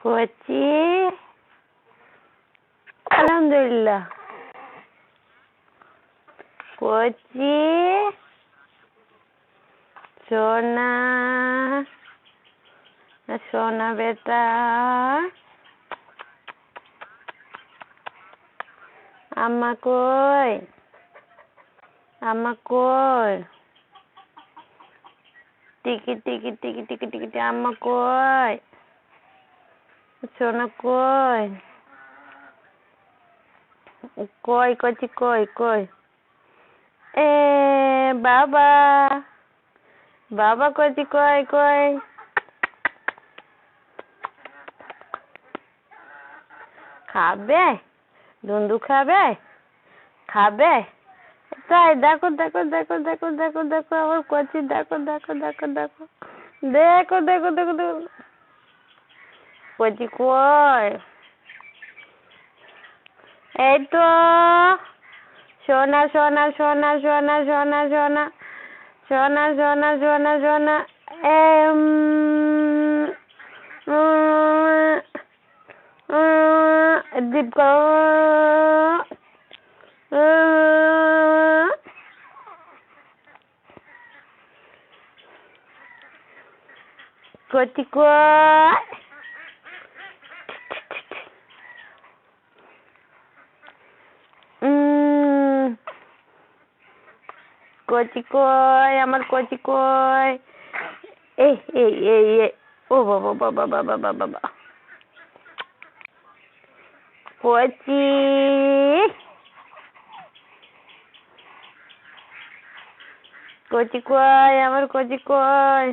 কচি আলহামদুলিল্লাহ। কচি সোনা সোনা বেটা আম্মা কই? আম্মা কই? টিকি টিকি টিকি টিকি টিকি আম্মা কই? সোনা কই? কই কচি কই কই? এ বাবা বাবা কচি কই কই? খাবে? দুন্দু খাবে? খাবে? তাই দেখো দেখো দেখো দেখো দেখো দেখো আমার কচি দেখো দেখো দেখো দেখো দেখো দেখো দেখো দেখো কচি কই? এই তো সোনা সোনা সোনা সোনা সোনা সোনা সোনা সোনা সোনা সোনা দীপ কচি কই? কচি কই আমার কচি কই? এই এই এই ও বাবা বাবা বাবা বাবা বাবা কচি কচি কই আমার কচি কই?